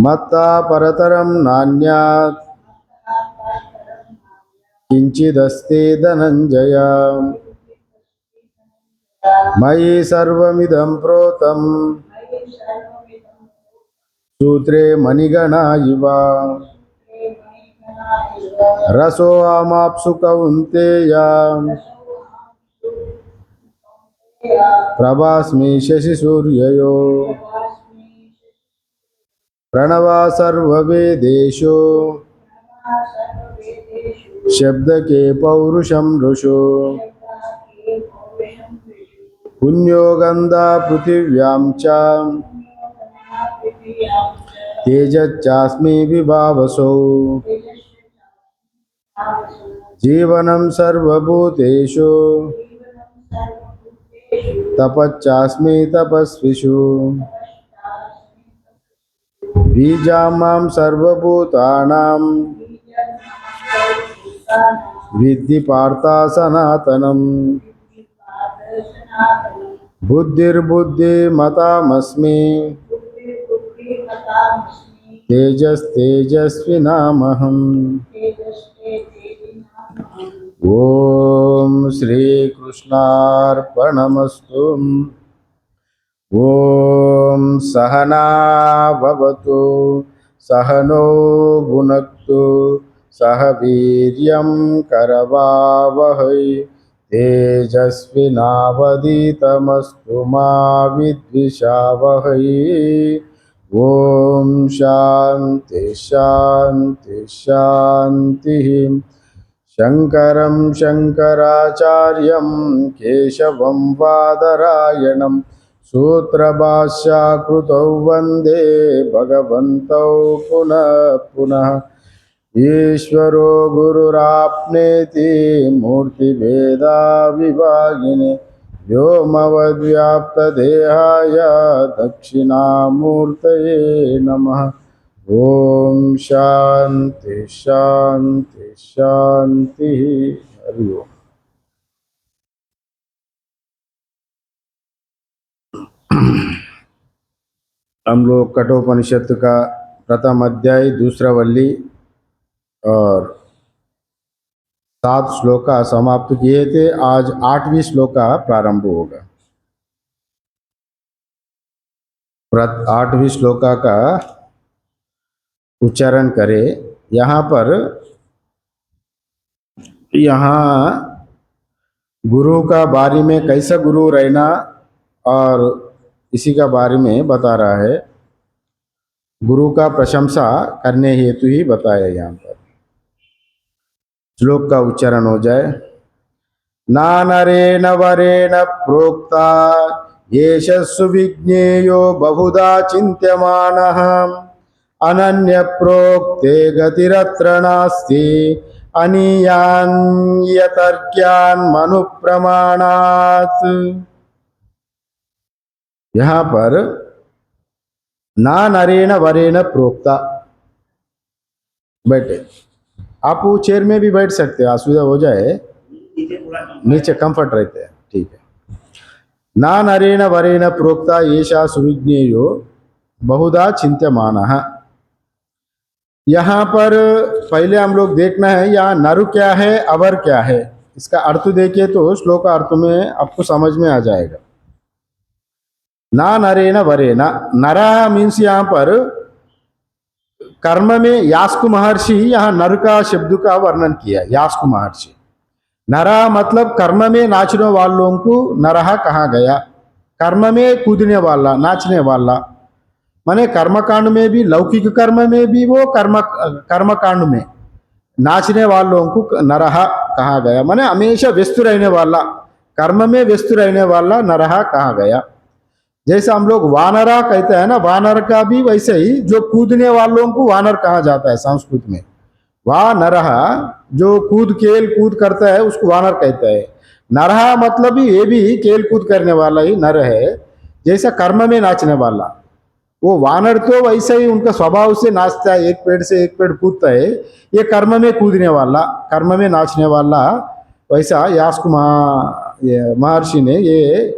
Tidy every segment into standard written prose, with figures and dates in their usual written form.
मत्ता परतरं नान्यात् किंचिदस्ति धनंजय। मयि सर्वमिदं प्रोतं सूत्रे मणिगणा इव। रसोऽहमाप्सु कौन्तेय प्रभास्मि शशिसूर्ययो। प्रणवा सर्ववेदेषु शब्दके पौरुषं ऋषु। पुण्यो गन्धा पृथिव्यां च तेजच्चास्मि विभावसौ। जीवनं सर्वभूतेषु तपच्चास्मि तपस्विषु। बीजां मां सर्वभूतानां विद्धि पार्थ सनातनम्। बुद्धिर्बुद्धिमतामस्मि तेजस्तेजस्विनामहम्। ओम श्री कृष्णार्पणमस्तु। ओम सहना भवतु सहनो भुनक्तु सह वीर्यं करवावहै तेजस्विनावधीतमस्तु मा विद्विषावहै। ओम शांति शांति शांति। शंकरं शंकराचार्यं केशवं बादरायणं सूत्रभाष्यकृतौ वन्दे भगवन्तौ पुनः पुनः। ईश्वरो गुरुराप्नेति मूर्तिभेदा विभागिने व्योमवद्व्याप्तदेहाय दक्षिणामूर्तये नमः। ओम शांति शांति शांति। हरि ओम। हम लोग कठोपनिषद का प्रथम अध्याय दूसरा वल्ली और 7 श्लोक का समाप्त किए थे। आज 8वीं श्लोक का प्रारंभ होगा। 8वीं श्लोक का उच्चारण करें। यहाँ गुरु का बारे में कैसा गुरु रहना और इसी का बारे में बता रहा है। गुरु का प्रशंसा करने हेतु ही बताया। यहाँ पर श्लोक का उच्चारण हो जाए। नानरेण वरेण प्रोक्ता येष सुविज्ञेयो बहुधा चिन्त्यमानः अनन्य प्रोक्ते गतिरत्र नास्ति अनीयान्यतर्क्यान् मनुप्रमाणात्। यहाँ पर ना नरेण वरेण प्रोक्ता। बैठे, आप वो चेयर में भी बैठ सकते हैं, असुविधा हो जाए नीचे कंफर्ट रहते हैं, ठीक है। ना नरेण वरेण प्रोक्ता येषा सुविज्ञेयो बहुधा चिन्त्यमानः। यहाँ पर पहले हम लोग देखना है यहाँ नरु क्या है अवर क्या है। इसका अर्थ देखिए तो श्लोक का अर्थ में आपको समझ में आ जाएगा। ना नरेण वरेण, नरा मीन्स यहाँ पर कर्म में यास्कु महर्षि यहाँ नर का शब्द का वर्णन किया। यास्कु महर्षि नरा मतलब कर्म में नाचने वालों को नरहा कहा गया। कर्म में कूदने वाला, नाचने वाला, माने कर्मकांड में भी, लौकिक कर्म में भी, वो कर्मकांड में नाचने वालों को नरहा कहा गया। माने हमेशा व्यस्त रहने वाला, कर्म में व्यस्त रहने वाला नरहा कहा गया। जैसे हम लोग वानरा कहते हैं ना, वानर का भी वैसे ही जो कूदने वालों को वानर कहा जाता है संस्कृत में। वानरहा जो खेल कूद करता है उसको वानर कहते हैं। नरहा मतलब ये भी खेल कूद करने वाला ही नर है। जैसा कर्म में नाचने वाला, वो वानर तो वैसे ही उनका स्वभाव से नाचता है, एक पेड़ से एक पेड़ कूदता है। ये कर्म में कूदने वाला, कर्म में नाचने वाला, वैसा यास्क महर्षि ने ये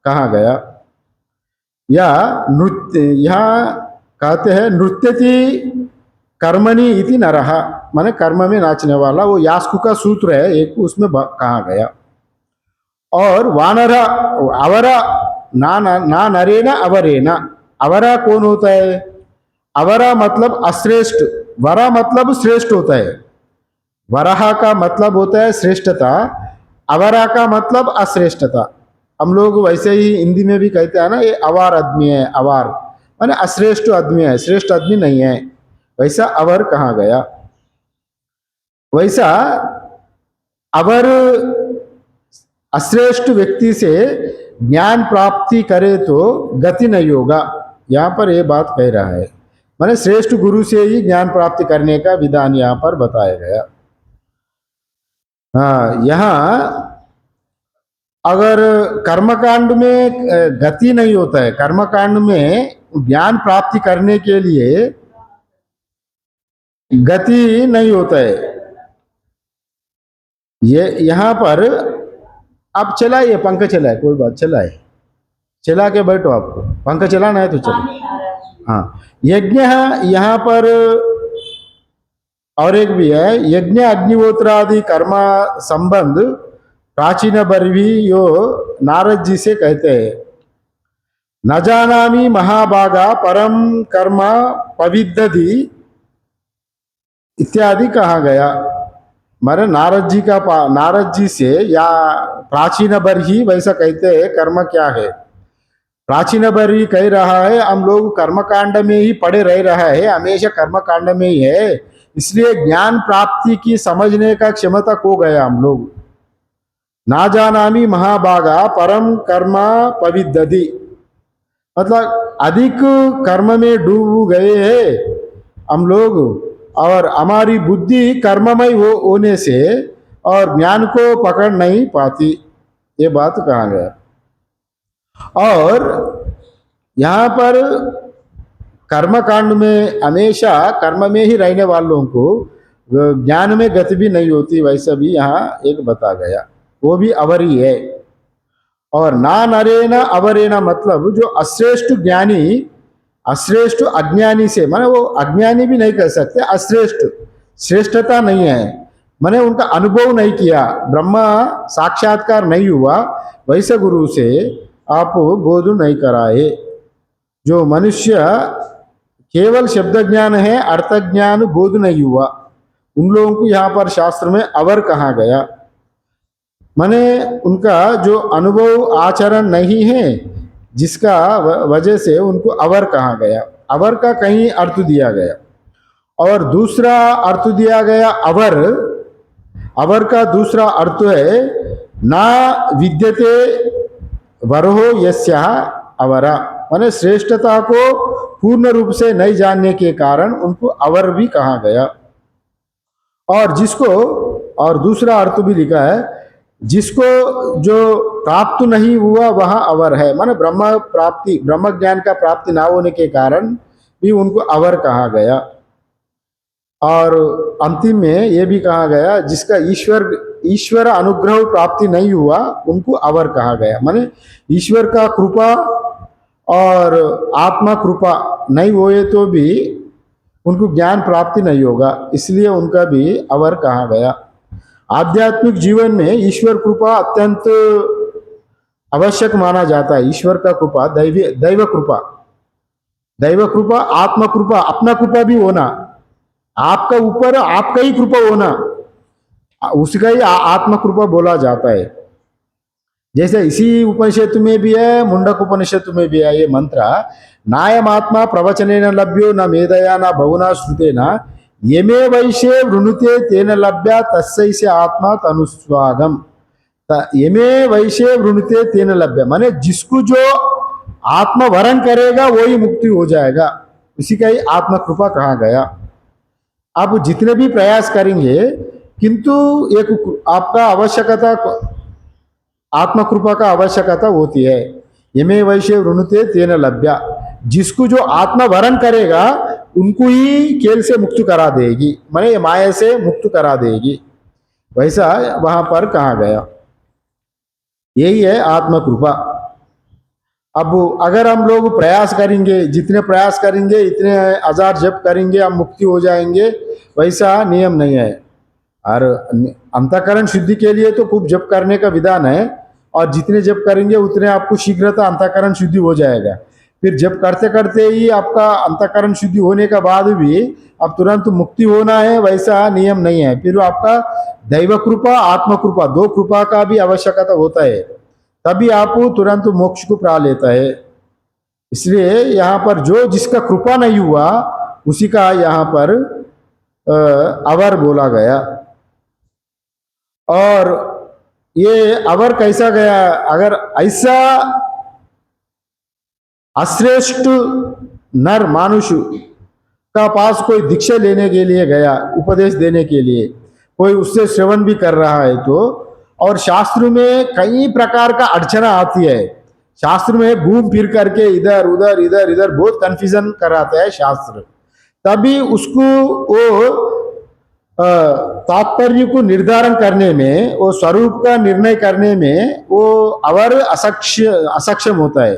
कहा गया। या नृत्य, यहाँ कहते हैं नृत्यति कर्मणि इति नरः, माने कर्म में नाचने वाला, वो यास्कु का सूत्र है एक, उसमें कहा गया। और वानरा अवरा ना नरेना अवरेना, अवरा कौन होता है? अवरा मतलब अश्रेष्ठ, वरा मतलब श्रेष्ठ होता है, वराह का मतलब होता है श्रेष्ठता, अवरा का मतलब अश्रेष्ठता। हम लोग वैसे ही हिंदी में भी कहते हैं ना, ये अवार आदमी है, अवार माने अश्रेष्ठ आदमी है, श्रेष्ठ आदमी नहीं है, वैसा अवर कहा गया। वैसा अवर अश्रेष्ठ व्यक्ति से ज्ञान प्राप्ति करे तो गति नहीं होगा, यहाँ पर ये बात कह रहा है। माने श्रेष्ठ गुरु से ही ज्ञान प्राप्ति करने का विधान यहाँ पर बताया गया। हाँ, यहाँ अगर कर्मकांड में गति नहीं होता है, कर्मकांड में ज्ञान प्राप्ति करने के लिए गति नहीं होता है। ये यहाँ पर आप चलाइए, पंखा चलाए, कोई बात, चलाए, चला के बैठो, आपको पंखा चलाना है तो चलो। हाँ, यज्ञ यहाँ पर और एक भी है, यज्ञ अग्निहोत्रादि कर्म संबंध प्राचीन बर्वी यो नारद जी से कहते हैं, न जानामि महाभागा परम कर्म पविद्धि इत्यादि कहा गया। मारे नारद जी से या प्राचीन बर्ही वैसा कहते हैं कर्म क्या है। प्राचीन बर्ही कह रहा है हम लोग कर्मकांड में ही पड़े रह रहा है, हमेशा कर्मकांड में ही है, इसलिए ज्ञान प्राप्ति की समझने का क्षमता खो गया हम लोग। ना जानामि महाभागा परम कर्म पविद्धि, मतलब अधिक कर्म में डूब गए हैं हम लोग, और हमारी बुद्धि कर्ममय होने से और ज्ञान को पकड़ नहीं पाती, ये बात कहा गया। और यहाँ पर कर्मकांड में हमेशा कर्म में ही रहने वालों को ज्ञान में गति भी नहीं होती, वैसा भी यहाँ एक बता गया, वो भी अवरी है। और ना नरेना अवरेना मतलब जो अश्रेष्ठ ज्ञानी अश्रेष्ठ अज्ञानी से, माने वो अज्ञानी भी नहीं कह सकते, अश्रेष्ठ, श्रेष्ठता नहीं है, माने उनका अनुभव नहीं किया, ब्रह्म साक्षात्कार नहीं हुआ, वैसे गुरु से आप बोध नहीं कराए। जो मनुष्य केवल शब्द ज्ञान है, अर्थ ज्ञान बोध नहीं हुआ, उन लोगों को यहाँ पर शास्त्र में अवर कहा गया, माने उनका जो अनुभव आचरण नहीं है, जिसका वजह से उनको अवर कहा गया। अवर का कहीं अर्थ दिया गया, और दूसरा अर्थ दिया गया अवर, अवर का दूसरा अर्थ है ना विद्यते वरहो यस्या अवरा, माने श्रेष्ठता को पूर्ण रूप से नहीं जानने के कारण उनको अवर भी कहा गया। और जिसको, और दूसरा अर्थ भी लिखा है, जिसको जो प्राप्त नहीं हुआ वह अवर है, माने ब्रह्म प्राप्ति, ब्रह्म ज्ञान का प्राप्ति ना होने के कारण भी उनको अवर कहा गया। और अंतिम में ये भी कहा गया जिसका ईश्वर अनुग्रह प्राप्ति नहीं हुआ उनको अवर कहा गया, माने ईश्वर का कृपा और आत्मा कृपा नहीं हुए तो भी उनको ज्ञान प्राप्ति नहीं होगा, इसलिए उनका भी अवर कहा गया। आध्यात्मिक जीवन में ईश्वर कृपा अत्यंत आवश्यक माना जाता है। ईश्वर का कृपा, दैव कृपा, दैव कृपा, आत्मा कृपा, अपना कृपा भी होना, आपका ऊपर आपका ही कृपा होना, उसका ही आत्मा कृपा बोला जाता है। जैसे इसी उपनिषद में भी है, मुंडक उपनिषद में भी है ये मंत्र, नायम आत्मा प्रवचनेन लभ्यो न मेधया न बहुना श्रुतेना यमे वैश्ये वृणुते तेन लभ्या तस्सैस्य आत्मा तनुस्वागम, यमे वैश्ये वृणुते तेन लभ्या, माने जिसको जो आत्मा वरण करेगा वही मुक्ति हो जाएगा, इसी का ही आत्मा कृपा कहा गया। आप जितने भी प्रयास करेंगे किंतु एक आपका आवश्यकता, आत्मा कृपा का आवश्यकता होती है। यमे वैश्य वृणुते तेन लभ्या, जिसको जो आत्मा वरण करेगा उनको ही केल से मुक्त करा देगी, माने माया से मुक्त करा देगी, वैसा वहां पर कहा गया। यही है आत्मा कृपा। अब अगर हम लोग प्रयास करेंगे, जितने प्रयास करेंगे इतने हजार जप करेंगे हम मुक्ति हो जाएंगे, वैसा नियम नहीं है। और अंतःकरण शुद्धि के लिए तो खूब जप करने का विधान है, और जितने जप करेंगे उतने आपको शीघ्रता अंतःकरण शुद्धि हो जाएगा। फिर जप करते करते ही आपका अंतःकरण शुद्धि होने के बाद भी अब तुरंत मुक्ति होना है, वैसा नियम नहीं है। फिर आपका दैव कृपा, आत्म कृपा, दो कृपा का भी आवश्यकता होता है, तभी आप तुरंत मोक्ष को पा लेता है। इसलिए यहाँ पर जो जिसका कृपा नहीं हुआ उसी का यहाँ पर अवर बोला गया। और ये अवर कैसा गया? अगर ऐसा अश्रेष्ठ नर मानुष का पास कोई दीक्षा लेने के लिए गया, उपदेश देने के लिए, कोई उससे श्रवण भी कर रहा है तो, और शास्त्र में कई प्रकार का अड़चना आती है, शास्त्र में घूम फिर करके इधर उधर इधर इधर बहुत कंफ्यूजन कराता है शास्त्र, तभी उसको वो तात्पर्य को निर्धारण करने में, वो स्वरूप का निर्णय करने में वो अवर असक्षम होता है।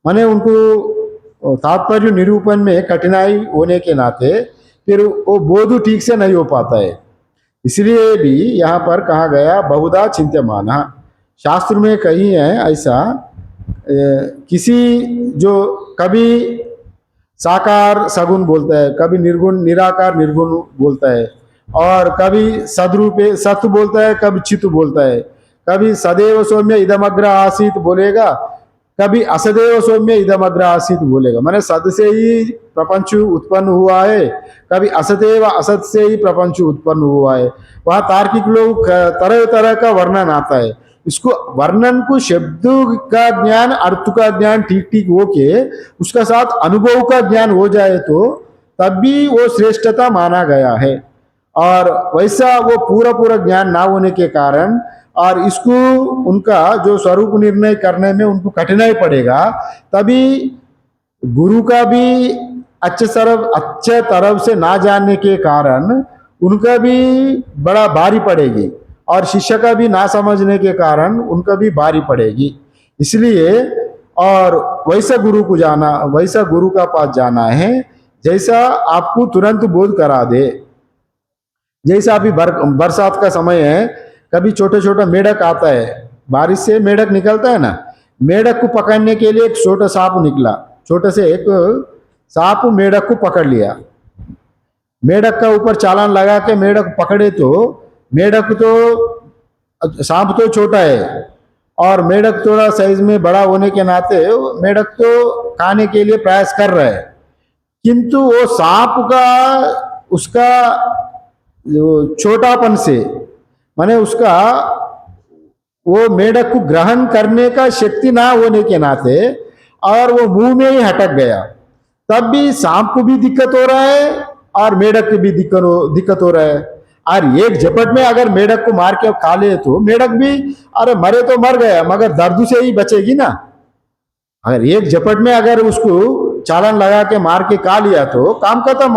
माने उनको तात्पर्य निरूपण में कठिनाई होने के नाते फिर वो बोध ठीक से नहीं हो पाता है। इसलिए भी यहाँ पर कहा गया बहुधा चिंत्यमान। शास्त्र में कहीं है ऐसा, किसी जो कभी साकार सगुण बोलता है, कभी निर्गुण निराकार निर्गुण बोलता है, और कभी सद्रूपे सत्व बोलता है, कभी चित्त बोलता है, कभी सदैव सौम्य इदमग्र आसीत बोलेगा, कभी असदैव सौम्य इदमग्र आसीत बोलेगा। माने सद से ही प्रपंच उत्पन्न हुआ है, कभी असदैव असत से ही प्रपंच उत्पन्न हुआ है। वहाँ तार्किक लोग तरह तरह का वर्णन आता है। इसको वर्णन को शब्द का ज्ञान, अर्थ का ज्ञान ठीक ठीक हो के उसका साथ अनुभव का ज्ञान हो जाए तो तब भी वो श्रेष्ठता माना गया है। और वैसा वो पूरा पूरा ज्ञान ना होने के कारण और इसको उनका जो स्वरूप निर्णय करने में उनको कठिनाई पड़ेगा, तभी गुरु का भी अच्छे तरफ से ना जानने के कारण उनका भी बड़ा भारी पड़ेगी, और शिष्य का भी ना समझने के कारण उनका भी भारी पड़ेगी। इसलिए और वैसा गुरु को जाना, वैसा गुरु का पास जाना है जैसा आपको तुरंत बोध करा दे। जैसा अभी बरसात का समय है, कभी छोटा छोटा मेढक आता है, बारिश से मेढक निकलता है ना, मेढक को पकड़ने के लिए एक छोटा सांप निकला, छोटे से एक सांप मेढक को पकड़ लिया। मेढक का ऊपर चालान लगा के मेढक पकड़े तो मेढक तो सांप तो छोटा है और मेढक थोड़ा साइज में बड़ा होने के नाते मेढक तो खाने के लिए प्रयास कर रहा है, किंतु वो सांप का उसका जो छोटापन से माने उसका वो मेढक को ग्रहण करने का शक्ति ना होने के नाते और वो मुंह में ही हटक गया, तब भी सांप को भी दिक्कत हो रहा है और मेढक को भी दिक्कत हो रहा है। और एक झपट में अगर मेढक को मार के खा ले तो मेढक भी अरे मरे तो मर गया मगर दर्द से ही बचेगी ना। अगर एक झपट में अगर उसको चालान लगा के मार के खा लिया तो काम खत्म।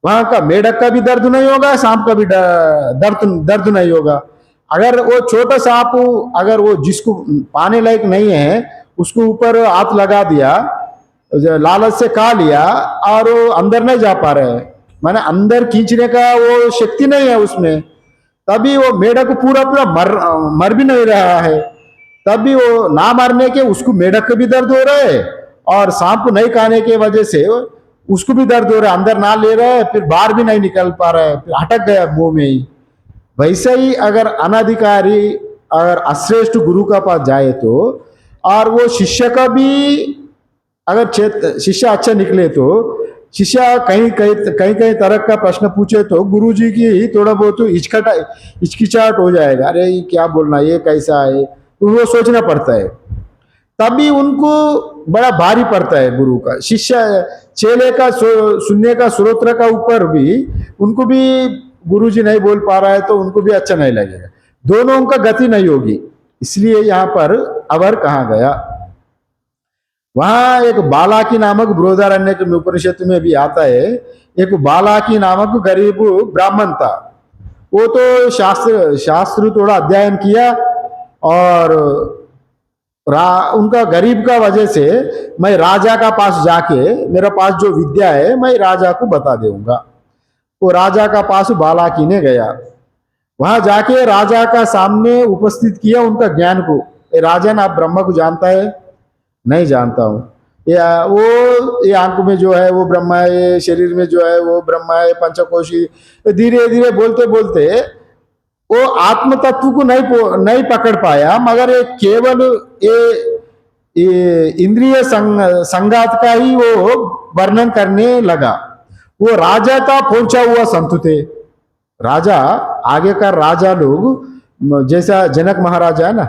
वहां का मेढक का भी दर्द नहीं होगा, सांप का भी दर्द नहीं होगा। अगर वो छोटा सांप अगर वो जिसको पाने लायक नहीं है उसको ऊपर हाथ लगा दिया, लालच से खा लिया और वो अंदर नहीं जा पा रहे, माने अंदर खींचने का वो शक्ति नहीं है उसमें, तभी वो मेढक पूरा पूरा मर भी नहीं रहा है, तभी वो ना मरने के उसको मेढक का भी दर्द हो रहा है और सांप नहीं खाने के वजह से उसको भी दर्द हो रहा है, अंदर ना ले रहा है, फिर बाहर भी नहीं निकल पा रहा है, फिर अटक गया मुंह में ही। वैसे ही अगर अनाधिकारी अगर अश्रेष्ठ गुरु का पास जाए तो और वो शिष्य का भी अगर शिष्य अच्छा निकले तो शिष्य कहीं कहीं तरह का प्रश्न पूछे तो गुरुजी की ही थोड़ा बहुत हिचकिचाहट हो जाएगा, अरे ये क्या बोलना, ये कैसा है, तो वो सोचना पड़ता है, तभी उनको बड़ा भारी पड़ता है गुरु का। शिष्य चेले का सुनने का श्रोत्र का ऊपर भी उनको भी गुरुजी नहीं बोल पा रहा है तो उनको भी अच्छा नहीं लगेगा, दोनों का गति नहीं होगी। इसलिए यहाँ पर अवर कहा गया। वहां एक बालाकी नामक बृहदारण्यक के उपनिषद में भी आता है, एक बालाकी नामक गरीब ब्राह्मण था, वो तो शास्त्र थोड़ा अध्ययन किया और उनका गरीब का वजह से मैं राजा का पास जाके मेरा पास जो विद्या है मैं राजा को बता दूंगा। वो राजा का पास बालाकी ने गया, वहां जाके राजा का सामने उपस्थित किया उनका ज्ञान को। ए राजन, आप ब्रह्मा को जानता है? नहीं जानता हूँ। ये आंख में जो है वो ब्रह्मा है, शरीर में जो है वो ब्रह्मा है, पंचकोशी। धीरे धीरे बोलते बोलते वो आत्म तत्व को नहीं पकड़ पाया, मगर ये केवल ये इंद्रिय संगात का ही वो वर्णन करने लगा। वो राजा का पहुंचा हुआ संत थे। राजा, आगे का राजा लोग जैसा जनक महाराजा है ना,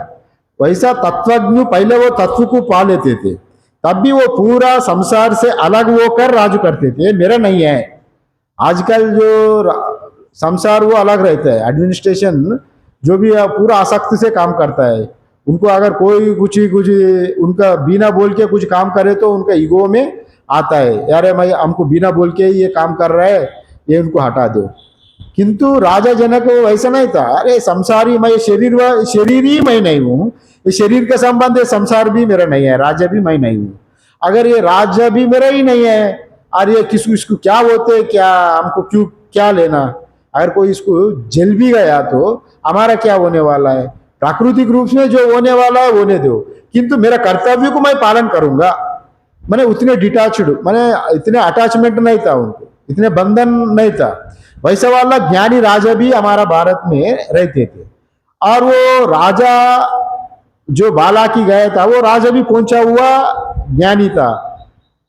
वैसा तत्वज्ञ पहले वो तत्व को पा लेते थे, तब भी वो पूरा संसार से अलग होकर राज करते थे। मेरा नहीं है। आजकल जो संसार वो अलग रहता है, एडमिनिस्ट्रेशन जो भी है पूरा आसक्ति से काम करता है। उनको अगर कोई कुछ उनका बिना बोल के कुछ काम करे तो उनका ईगो में आता है, यार मैं हमको बिना बोल के ये काम कर रहा है, ये उनको हटा दो। किंतु राजा जनक वैसा नहीं था। अरे संसारी, मैं शरीर ही मैं नहीं हूँ, ये शरीर का संबंध है, संसार भी मेरा नहीं है, राज्य भी मैं नहीं हूँ। अगर ये राज्य भी मेरा ही नहीं है, और ये किसको इसको क्या बोलते, क्या हमको क्यों क्या लेना? अगर कोई इसको जल भी गया तो हमारा क्या होने वाला है? प्राकृतिक रूप से जो होने वाला है होने दो, किंतु मेरा कर्तव्य को मैं पालन करूंगा। मैंने उतने डिटैच्ड, मैंने इतने अटैचमेंट नहीं था उनको, इतने बंधन नहीं था। वैसा वाला ज्ञानी राजा भी हमारा भारत में रहते थे। और वो राजा जो बालाकी गया था, वो राजा भी पहुंचा हुआ ज्ञानी था।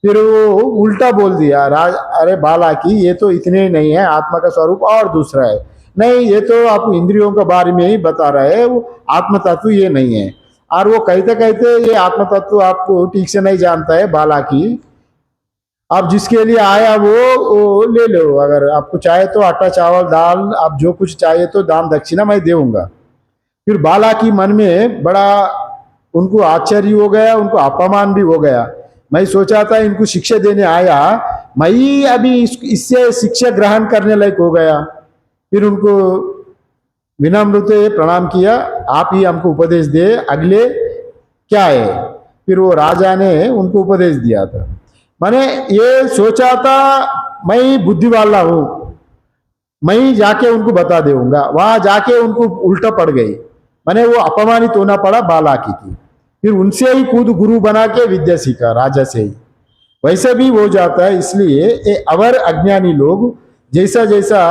फिर वो उल्टा बोल दिया, अरे बालाकी, ये तो इतने ही नहीं है, आत्मा का स्वरूप और दूसरा है। नहीं, ये तो आप इंद्रियों के बारे में ही बता रहे हैं, वो आत्म तत्व ये नहीं है। और वो कहते कहते ये आत्म तत्व आपको ठीक से नहीं जानता है बालाकी, आप जिसके लिए आया वो ले लो। अगर आपको चाहे तो आटा चावल दाल, आप जो कुछ चाहिए तो दान दक्षिणा मैं दूंगा। फिर बाला की मन में बड़ा उनको आश्चर्य हो गया, उनको अपमान भी हो गया। मैं सोचा था इनको शिक्षा देने आया, मैं ही अभी इससे शिक्षा ग्रहण करने लायक हो गया। फिर उनको विनम्र प्रणाम किया, आप ही हमको उपदेश दे, अगले क्या है? फिर वो राजा ने उनको उपदेश दिया था। मैंने ये सोचा था मैं बुद्धि वाला हूं, मैं जाके उनको बता दूंगा, वहां जाके उनको उल्टा पड़ गई। मैंने वो अपमानित होना पड़ा बालाकी की। फिर उनसे ही खुद गुरु बना के विद्या सीखा, राजा से ही। वैसे भी हो जाता है। इसलिए ये अवर अज्ञानी लोग जैसा जैसा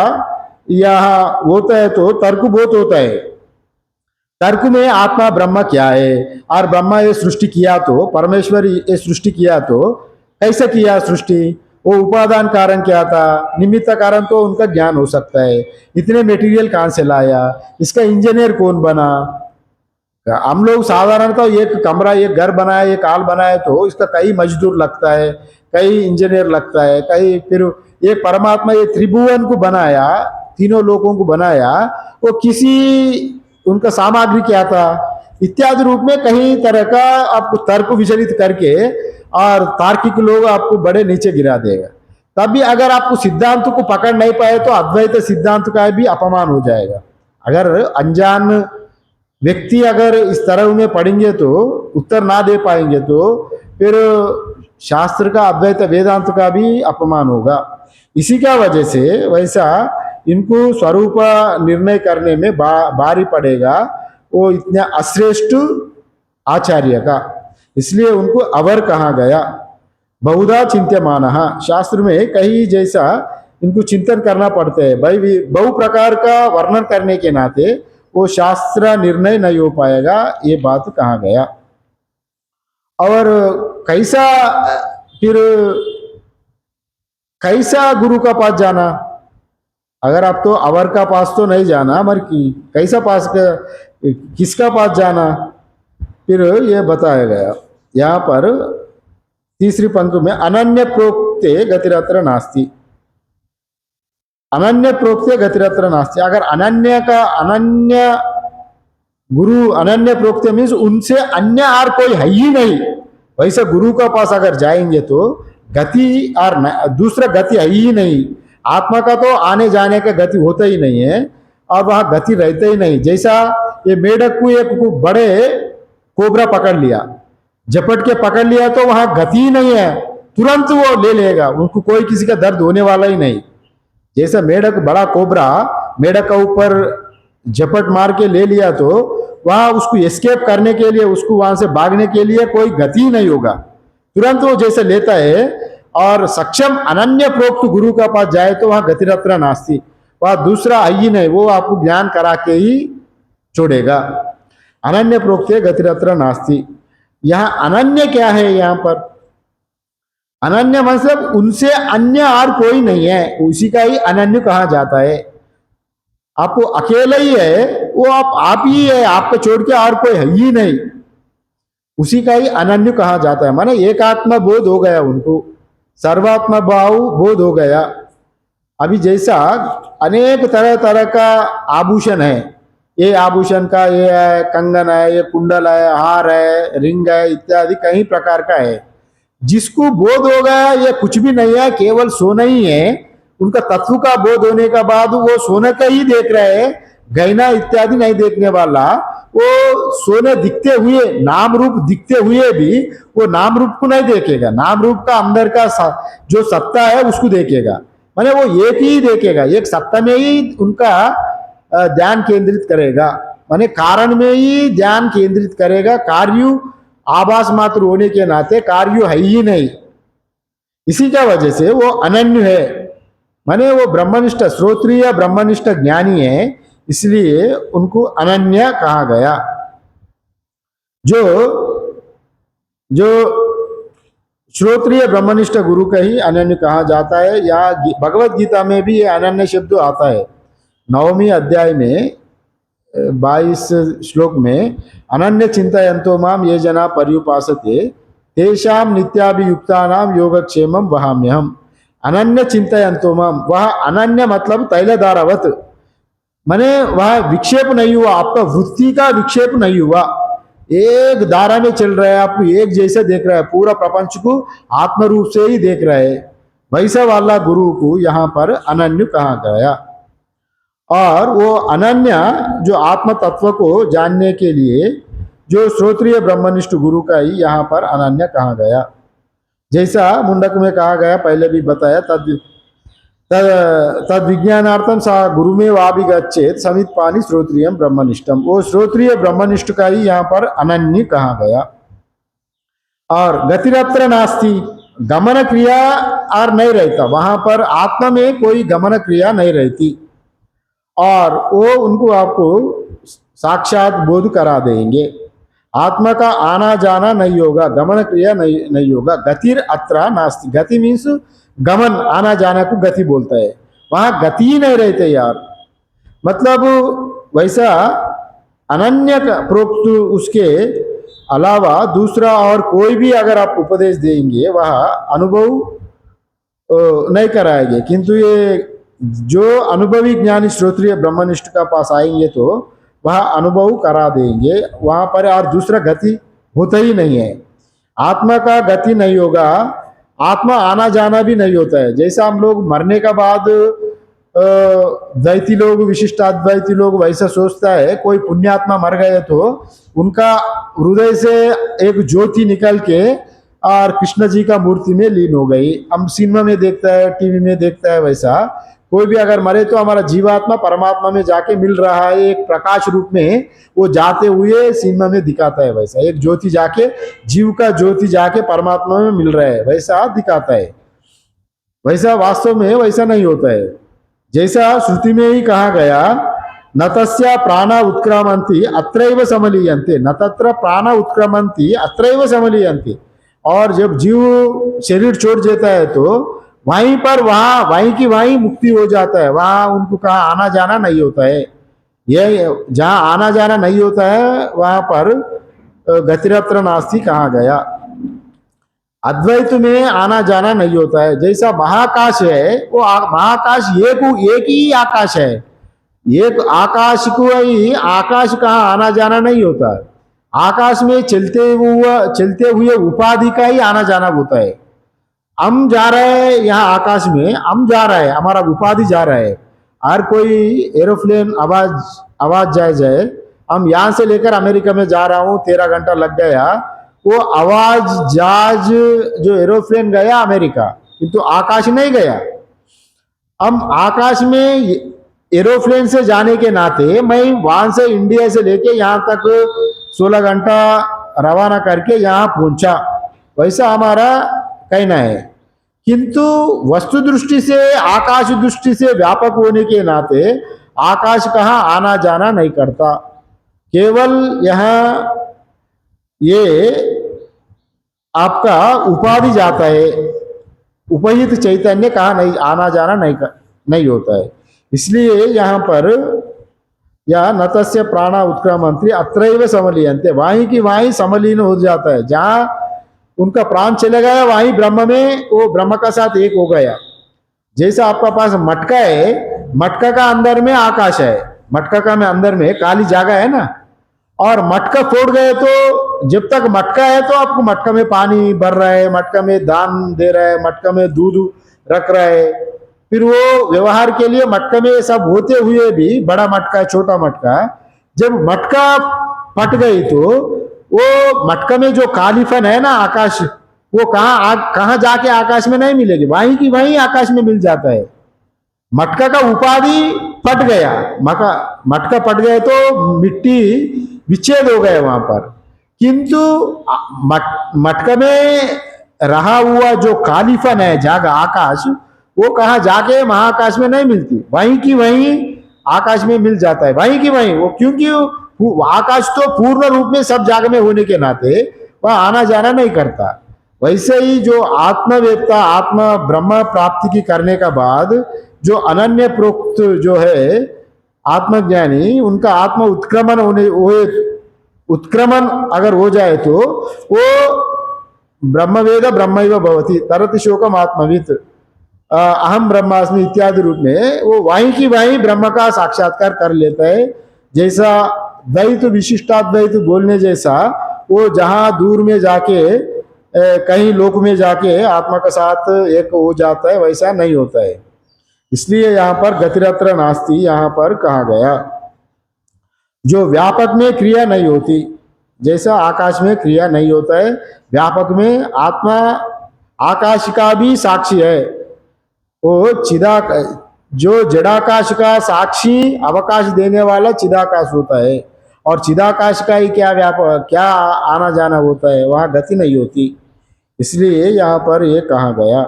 यहाँ होता है तो तर्क बहुत होता है। तर्क में आत्मा ब्रह्म क्या है, और ब्रह्मा ये सृष्टि किया तो, परमेश्वर ये सृष्टि किया तो कैसे किया सृष्टि, वो उपादान कारण क्या था, निमित्त कारण तो उनका ज्ञान हो सकता है। इतने मटेरियल कहाँ से लाया, इसका इंजीनियर कौन बना? हम लोग साधारणतः एक कमरा, एक घर बनाए, एक हाल बनाए तो इसका कई मजदूर लगता है, कई इंजीनियर लगता है, कई। फिर एक परमात्मा ये त्रिभुवन को बनाया, तीनों लोगों को बनाया, वो किसी उनका सामग्री क्या था इत्यादि रूप में कई तरह का आपको तर्क विचलित करके, और तार्किक लोग आपको बड़े नीचे गिरा देगा। तभी अगर आपको सिद्धांत को पकड़ नहीं पाए तो अद्वैत सिद्धांत का भी अपमान हो जाएगा। अगर अनजान व्यक्ति अगर इस तरह में पढ़ेंगे तो उत्तर ना दे पाएंगे तो फिर शास्त्र का, अद्वैत वेदांत का भी अपमान होगा। इसी का वजह से वैसा इनको स्वरूप निर्णय करने में भारी पड़ेगा, वो इतने अश्रेष्ठ आचार्य का। इसलिए उनको अवर कहा गया। बहुधा चिंत्यमान, शास्त्र में कहीं जैसा इनको चिंतन करना पड़ता है। भाई बहु प्रकार का वर्णन करने के नाते वो शास्त्र निर्णय नहीं हो पाएगा, ये बात कहा गया। और कैसा फिर कैसा गुरु का पास जाना? अगर आप तो अवर का पास तो नहीं जाना, मगर कैसा पास किसका पास जाना? फिर ये बताया गया यहाँ पर तीसरी पंक्ति में, अनन्य प्रोक्ते गतिरत्र नास्ति। अनन्य प्रोक्ते गतिरत्र नास्ति। अगर अनन्य गुरु, अनन्य प्रोक्ते मीन्स उनसे अन्य और कोई है ही नहीं, वैसे गुरु का पास अगर जाएंगे तो गति और दूसरा गति है ही नहीं। आत्मा का तो आने जाने का गति होता ही नहीं है, और वहां गति रहता ही नहीं। जैसा ये मेढक को एक बड़े कोबरा पकड़ लिया, झपट के पकड़ लिया तो वहां गति ही नहीं है, तुरंत वो ले लेगा, उनको कोई किसी का दर्द होने वाला ही नहीं। जैसे मेढक, बड़ा कोबरा मेढक का ऊपर झपट मार के ले लिया तो वहां उसको एस्केप करने के लिए, उसको वहां से भागने के लिए कोई गति ही नहीं होगा, तुरंत वो जैसे लेता है। और सक्षम अनन्य प्रोक्त गुरु का पास जाए तो वहां गतिरत्र नास्ति, वहां दूसरा है ही नहीं, वो आपको ज्ञान करा के ही छोड़ेगा। अनन्य प्रोक्त गतिरत्र नास्ति। यहाँ अनन्य क्या है? यहाँ पर अनन्य मतलब उनसे अन्य और कोई नहीं है, उसी का ही अनन्य कहा जाता है। आपको अकेला ही है, वो आप ही है, आपको छोड़ के और कोई है ही नहीं, उसी का ही अनन्य कहा जाता है। माने एक आत्मा बोध हो गया, उनको सर्वात्मा भाव बोध हो गया। अभी जैसा अनेक तरह तरह का आभूषण है, ये आभूषण का ये है, कंगन है, ये कुंडल है, हार है, रिंग है, इत्यादि कई प्रकार का है। जिसको बोध हो गया ये कुछ भी नहीं है, केवल सोना ही है, उनका तत्व का बोध होने का बाद वो सोने का ही देख रहे हैं, गहना इत्यादि नहीं देखने वाला। वो सोने दिखते हुए, नाम रूप दिखते हुए भी वो नाम रूप को नहीं देखेगा, नाम रूप का अंदर का जो सत्ता है उसको देखेगा। माने वो एक ही देखेगा, एक सत्ता में ही उनका ध्यान केंद्रित करेगा, माने कारण में ही ध्यान केंद्रित करेगा। कार्य आभास मात्र होने के नाते कार्य है ही नहीं, इसी का वजह से वो अनन्य है। माने वो ब्रह्मनिष्ठ श्रोत्रिय ब्रह्मनिष्ठ ज्ञानी है, इसलिए उनको अनन्य कहा गया। जो जो श्रोत्रिय ब्रह्मनिष्ठ गुरु का ही अनन्य कहा जाता है। या भगवत गीता में भी ये अनन्य शब्द आता है, 9वें अध्याय में 22 श्लोक में, अनन्य चिंतयन्तो माम ये जना पर्युपासते तेषाम नित्याभियुक्तानाम योगक्षेमम वहाम्यहम। अनन्य चिंतयन्तो माम, वह अनन्य मतलब तैलधारावत, माने वह विक्षेप नहीं हुआ, आपका वृत्ति का विक्षेप नहीं हुआ, एक धारा में चल रहा है, आपको एक जैसे देख रहा है, पूरा प्रपंच को आत्म रूप से ही देख रहा है। वैसा वाला गुरु को यहाँ पर अनन्य कहा गया। और वो अनन्य जो आत्म तत्व को जानने के लिए जो श्रोत्रिय ब्रह्मनिष्ठ गुरु का ही यहाँ पर अनन्य कहा गया। जैसा मुंडक में कहा गया, पहले भी बताया, तद विज्ञानार्थम सा गुरु में वाभिगच्छेत समित पानी श्रोत्रियम ब्रह्मनिष्ठम। वो श्रोत्रिय ब्रह्मनिष्ठ का ही यहाँ पर अनन्य कहा गया। और गतिरत्र नास्ति, गमन क्रिया और नहीं रहता, वहां पर आत्मा में कोई गमन क्रिया नहीं रहती, और वो उनको आपको साक्षात बोध करा देंगे। आत्मा का आना जाना नहीं होगा, गमन क्रिया नहीं होगा। गतिर अत्र नास्ति, गति मीन्स गमन, आना जाना को गति बोलता है, वहां गति ही नहीं रहते यार। मतलब वैसा अनन्य प्रोक्त उसके अलावा दूसरा और कोई भी अगर आप उपदेश देंगे वह अनुभव नहीं कराएंगे, किंतु ये जो अनुभवी ज्ञानी श्रोत्रिय ब्रह्मनिष्ठ का पास आएंगे तो वह अनुभव करा देंगे, वहां पर और दूसरा गति होता ही नहीं है। आत्मा का गति नहीं होगा, आत्मा आना जाना भी नहीं होता है। जैसा हम लोग मरने का बाद द्वैती लोग, विशिष्टाद्वैती लोग वैसा सोचता है, कोई पुण्यात्मा मर गए तो उनका हृदय से एक ज्योति निकल के और कृष्ण जी का मूर्ति में लीन हो गई। हम सिनेमा में देखता है, टीवी में देखता है, वैसा कोई भी अगर मरे तो हमारा जीवात्मा परमात्मा में जाके मिल रहा है, एक प्रकाश रूप में वो जाते हुए सिनेमा में दिखाता है। वैसा एक ज्योति जाके, जीव का ज्योति जाके परमात्मा में मिल रहा है, वैसा दिखाता है। वैसा वास्तव में वैसा नहीं होता है। जैसा श्रुति में ही कहा गया, न तस्या प्राणा उत्क्रामंती अत्रैव समलीयन्ते, न तत्र प्राणा उत्क्रामंती अत्रैव समलीयन्ते। और जब जीव शरीर छोड़ देता है तो वहीं पर वहीं की वहीं मुक्ति हो जाता है, वहां उनको कहा आना जाना नहीं होता है। ये जहां आना जाना नहीं होता है वहां पर गतिरत्र नास्ति कहा गया। अद्वैत में आना जाना नहीं होता है। जैसा महाकाश है, वो महाकाश एक ही आकाश है, एक आकाश को ही आकाश कहाँ आना जाना नहीं होता है। आकाश में चलते हुए उपाधि का ही आना जाना होता है। हम जा रहे हैं यहाँ आकाश में, हम जा रहे हैं, हमारा उपाधि जा रहा है। हर कोई एरोप्लेन आवाज जाए हम यहाँ से लेकर अमेरिका में जा रहा हूँ, 13 घंटा लग गया। वो आवाज जहाज जो एरोप्लेन गया अमेरिका, किंतु आकाश नहीं गया। हम आकाश में एरोप्लेन से जाने के नाते मैं वहां से इंडिया से लेके यहाँ तक 16 घंटा रवाना करके यहाँ पहुंचा, वैसा हमारा कहना है। किंतु वस्तु दृष्टि से, आकाश दृष्टि से व्यापक होने के नाते आकाश कहाँ आना जाना नहीं करता, केवल यहाँ ये आपका उपाधि जाता है, उपहित चैतन्य कहाँ नहीं आना जाना नहीं होता है। इसलिए यहाँ पर या नतस्य प्राणा उत्क्रामंत्री अत्रैव समलीयन्ते, वहीं की वहीं समलीन हो जाता है। जहाँ उनका प्राण चले गया वहीं ब्रह्म में वो ब्रह्म का साथ एक हो गया। जैसा आपका पास मटका है, मटका का अंदर में आकाश है, मटका का में अंदर में खाली जगह है ना, और मटका फोड़ गए तो जब तक मटका है तो आपको मटका में पानी भर रहा है, मटका में दान दे रहा है, मटका में दूध रख रहा है। फिर वो व्यवहार के लिए मटका में सब होते हुए भी, बड़ा मटका छोटा मटका, जब मटका फट गई तो वो मटका में जो कालीफन है ना आकाश, वो कहाँ जाके आकाश में नहीं मिलेगी, वहीं की वहीं आकाश में मिल जाता है। मटका का उपाधि फट गया, मटका फट गया तो मिट्टी विच्छेद हो गए वहां पर, किंतु मटका में रहा हुआ जो कालीफन है जागा आकाश, वो कहाँ जाके महाकाश में नहीं मिलती, वहीं की वहीं आकाश में मिल जाता है, वहीं की वहीं वो, क्योंकि आकाश तो पूर्ण रूप में सब जगह में होने के नाते वह आना जाना नहीं करता। वैसे ही जो आत्मवेत्ता, आत्म ब्रह्म प्राप्ति की करने का बाद जो अनन्य प्रोक्त जो है आत्मज्ञानी, उनका आत्म उत्क्रमण उत्क्रमण अगर हो जाए तो वो ब्रह्मवेद ब्रह्मैव भवति तरति शोकम आत्मवित् अहम ब्रह्मास्मि इत्यादि रूप में वो वहीं की वहीं ब्रह्म का साक्षात्कार कर लेता है। जैसा द्वैत विशिष्टाद्वैत बोलने जैसा, वो जहां दूर में जाके कहीं लोक में जाके आत्मा के साथ एक हो जाता है, वैसा नहीं होता है। इसलिए यहाँ पर गतिरत्र नास्ति यहाँ पर कहा गया। जो व्यापक में क्रिया नहीं होती, जैसा आकाश में क्रिया नहीं होता है, व्यापक में आत्मा आकाश का भी साक्षी है। वो जो जड़ाकाश का साक्षी अवकाश देने वाला चिदाकाश होता है, और चिदाकाश का ही क्या आना जाना होता है, वहाँ गति नहीं होती। इसलिए यहाँ पर ये कहा गया।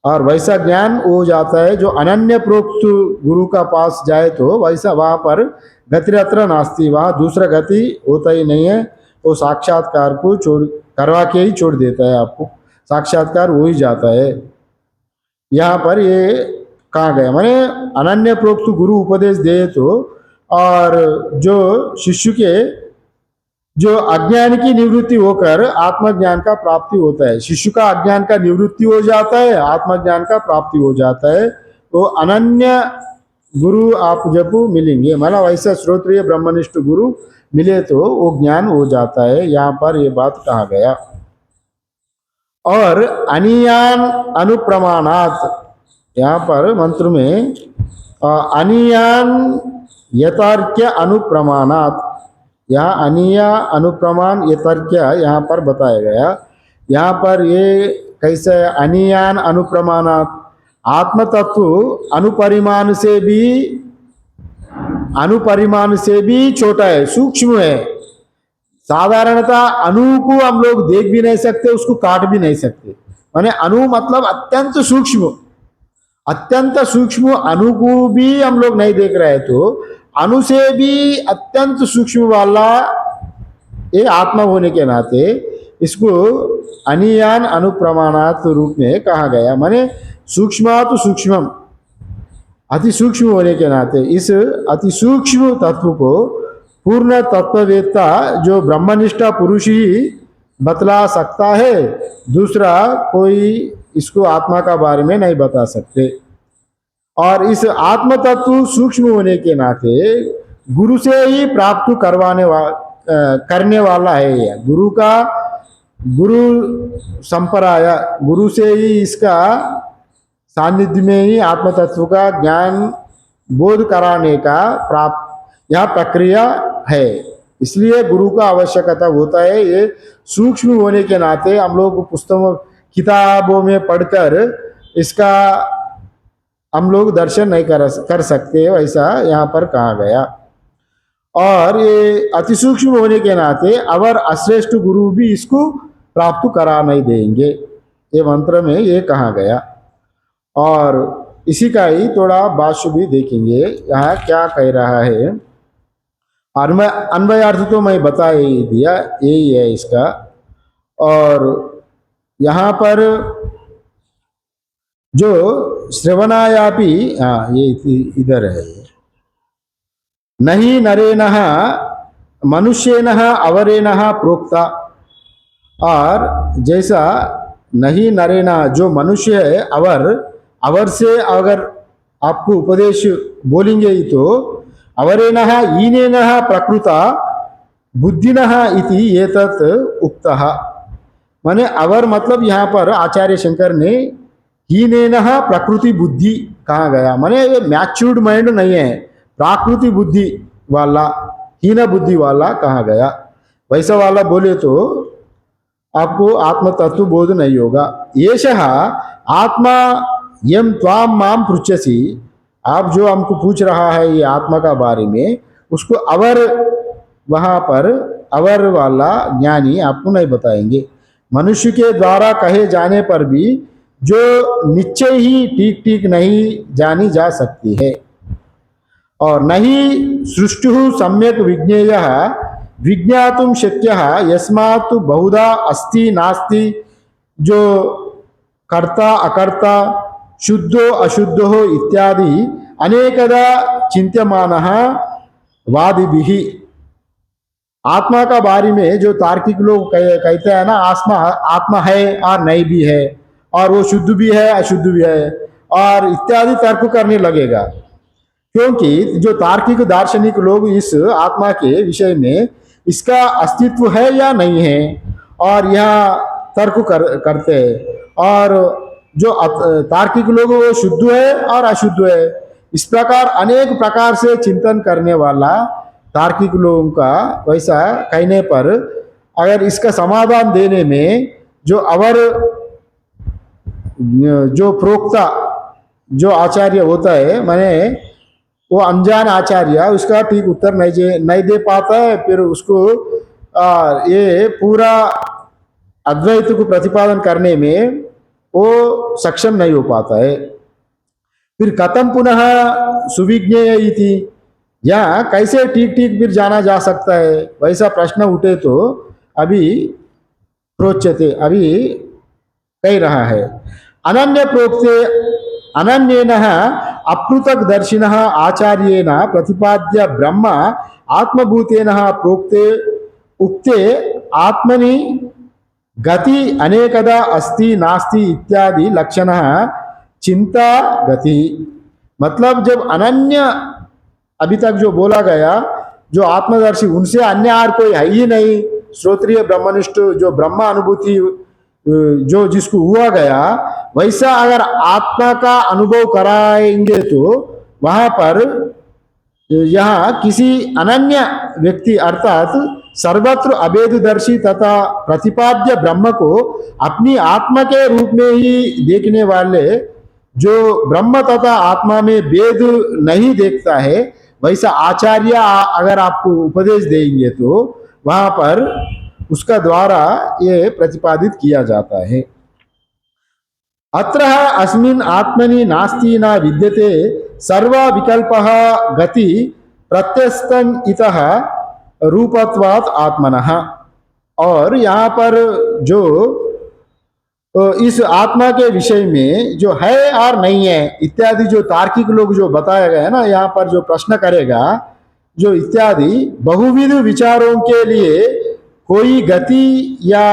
और वैसा ज्ञान हो जाता है जो अनन्य प्रोक्त गुरु का पास जाए तो वैसा वहाँ पर गतिरत्र नास्ति, वहाँ दूसरा गति होता ही नहीं है। वो साक्षात्कार को करवा के ही छोड़ देता है, आपको साक्षात्कार हो ही जाता है। यहाँ पर ये कहा गया, माने अनन्य प्रोक्त गुरु उपदेश दे तो, और जो शिष्य के जो अज्ञान की निवृत्ति होकर आत्मज्ञान का प्राप्ति होता है, शिष्य का अज्ञान का निवृत्ति हो जाता है, आत्मज्ञान का प्राप्ति हो जाता है, तो अनन्य गुरु आप जब मिलेंगे, माना वैसा श्रोत्रिय ब्रह्मनिष्ठ गुरु मिले तो वो ज्ञान हो जाता है। यहाँ पर ये बात कहा गया। और अनियान अनुप्रमाणात, यहाँ पर मंत्र में अनियान यथार्क्य अनुप्रमाणात, यहाँ अनिया अनुप्रमाण यथार्क्य यहाँ पर बताया गया। यहाँ पर ये कैसे अनियान अनुप्रमाणात, आत्म तत्व अनुपरिमाण से भी छोटा है, सूक्ष्म है। साधारणतः अणु को हम लोग देख भी नहीं सकते, उसको काट भी नहीं सकते, माने अणु मतलब अत्यंत सूक्ष्म, अत्यंत सूक्ष्म अणु को भी हम लोग नहीं देख रहे, तो अणु से भी अत्यंत सूक्ष्म वाला ये आत्मा होने के नाते इसको अनियान अनुप्रमाणात रूप में कहा गया। माने सूक्ष्मात सूक्ष्मम, अति सूक्ष्म होने के नाते इस अति सूक्ष्म तत्व को पूर्ण तत्ववेत्ता जो ब्रह्मनिष्ठा पुरुष ही बतला सकता है, दूसरा कोई इसको आत्मा का बारे में नहीं बता सकते। और इस आत्म तत्व सूक्ष्म होने के नाते गुरु से ही प्राप्त करने वाला है। यह गुरु संपराय, गुरु से ही इसका सानिध्य में ही आत्म तत्व का ज्ञान बोध कराने का यह प्रक्रिया है, इसलिए गुरु का आवश्यकता होता है। ये सूक्ष्म होने के नाते हम लोग पुस्तकों किताबों में पढ़कर इसका हम लोग दर्शन नहीं कर सकते, वैसा यहाँ पर कहा गया। और ये अति सूक्ष्म होने के नाते अवर अश्रेष्ठ गुरु भी इसको प्राप्त करा नहीं देंगे, ये मंत्र में ये कहा गया। और इसी का ही थोड़ा भाष्य भी देखेंगे, यहाँ क्या कह रहा है। अन्वयार्थ तो मैं बता ही दिया, यही है इसका। और यहाँ पर जो श्रवणायापि, हाँ ये इधर है, नहीं नरेनः मनुष्येनः अवरेनः प्रोक्ता। और जैसा नहीं नरेना जो मनुष्य है, अवर से अगर आपको उपदेश बोलेंगे ही तो अवरेनः ईनेनः प्रकृता बुद्धिनः इति एतत् उक्तः। माने अवर मतलब यहाँ पर आचार्य शंकर ने हीनेनः प्रकृति बुद्धि कहा गया, माने ये मैच्योर्ड माइंड नहीं है, प्राकृति बुद्धि वाला, हीन बुद्धि वाला कहा गया। वैसा वाला बोले तो आपको आत्म तत्व बोध नहीं होगा। येषः आत्मा यम त्वाम माम पृच्छसि, आप जो हमको पूछ रहा है ये आत्मा का बारे में, उसको अवर, वहाँ पर अवर वाला ज्ञानी आपको नहीं बताएंगे। मनुष्य के द्वारा कहे जाने पर भी जो निश्चय ही ठीक ठीक नहीं जानी जा सकती है। और नहीं सृष्टि सम्यक विज्ञेयः विज्ञातुम शक्यः यस्मात् बहुधा अस्ति नास्ति, जो कर्ता अकर्ता शुद्धो अशुद्धो इत्यादि अनेकदा चिंत्यमानः वादिभिः। आत्मा का बारे में जो तार्किक लोग कहते हैं ना, आत्मा है और नहीं भी है, और वो शुद्ध भी है अशुद्ध भी है, और इत्यादि तर्क करने लगेगा। क्योंकि जो तार्किक दार्शनिक लोग इस आत्मा के विषय में इसका अस्तित्व है या नहीं है, और यह तर्क करते हैं। और जो तार्किक लोग वो शुद्ध है और अशुद्ध है, इस प्रकार अनेक प्रकार से चिंतन करने वाला तार्किक लोगों का वैसा कहने पर अगर इसका समाधान देने में जो अवर जो प्रोक्ता जो आचार्य होता है, माने वो अनजान आचार्य उसका ठीक उत्तर नहीं दे पाता है, फिर उसको ये पूरा अद्वैत को प्रतिपादन करने में वो सक्षम नहीं हो पाता है। फिर कथम पुनः सुविज्ञेय इति, या कैसे ठीक ठीक फिर जाना जा सकता है, वैसा प्रश्न उठे तो अभी प्रोच्यते, अभी कह रहा है। अनन्य प्रोक्ते अनन्येनः अपृथक दर्शिनः आचार्येण प्रतिपाद्य ब्रह्म आत्मभूतेनः प्रोक्ते उक्ते आत्मनि गति अनेकदा अस्ति नास्ति इत्यादि लक्षणः चिंता गति। मतलब जब अनन्य अभी तक जो बोला गया, जो आत्मदर्शी उनसे अन्य और कोई है ही नहीं, श्रोत्रिय ब्रह्मनिष्ठ जो ब्रह्म अनुभूति जो जिसको हुआ गया, वैसा अगर आत्मा का अनुभव कराएंगे तो वहां पर यहाँ किसी अनन्य व्यक्ति अर्थात सर्वत्र अभेददर्शी तथा प्रतिपाद्य ब्रह्म को अपनी आत्मा के रूप में ही देखने वाले जो ब्रह्म तथा आत्मा में भेद नहीं देखता है, वैसा आचार्य अगर आपको उपदेश देंगे तो वहां पर उसका द्वारा ये प्रतिपादित किया जाता है। अत्र अस्मिन् आत्मनि नास्ति न विद्यते सर्व विकल्पः गति प्रत्यस्तन इतः रूपत्वात् आत्मनः। और यहाँ पर जो इस आत्मा के विषय में जो है और नहीं है इत्यादि जो तार्किक लोग जो बताया गया है ना, यहाँ पर जो प्रश्न करेगा जो इत्यादि बहुविध विचारों के लिए कोई गति या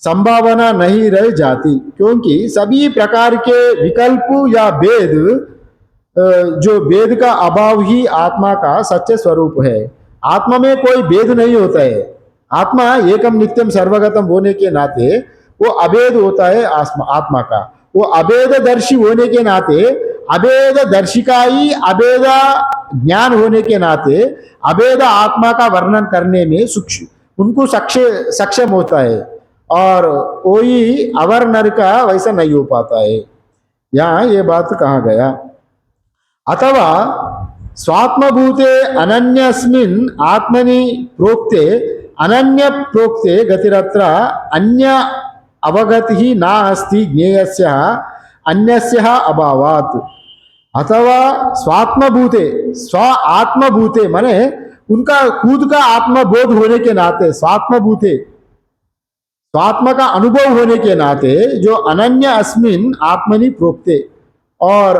संभावना नहीं रह जाती, क्योंकि सभी प्रकार के विकल्प या भेद जो भेद का अभाव ही आत्मा का सच्चे स्वरूप है। आत्मा में कोई भेद नहीं होता है। आत्मा एकम नित्यम सर्वगतम होने के नाते वो अभेद होता है। आत्मा का वो अभेददर्शी होने के नाते अभेद दर्शिकाई अभेद ज्ञान होने के नाते अभेद आत्मा का वर्णन करने में उनको सक्षम होता है, और कोई अवर नर का वैसा नहीं हो पाता है। यहाँ ये बात कहा गया। अथवा स्वात्मभूते अनन्यस्मिन् आत्मनि प्रोक्ते अनन्य प्रोक्ते गतिरत्र अन्य अवगति न अस्ति ज्ञेयस्य अन्यस्य अभावात्। अथवा स्वात्मभूते, स्व आत्मभूते माने उनका खुद का आत्मबोध होने के नाते, स्वात्मभूते स्वात्म का अनुभव होने के नाते जो अनन्य अस्मिन आत्मनि प्रोक्ते, और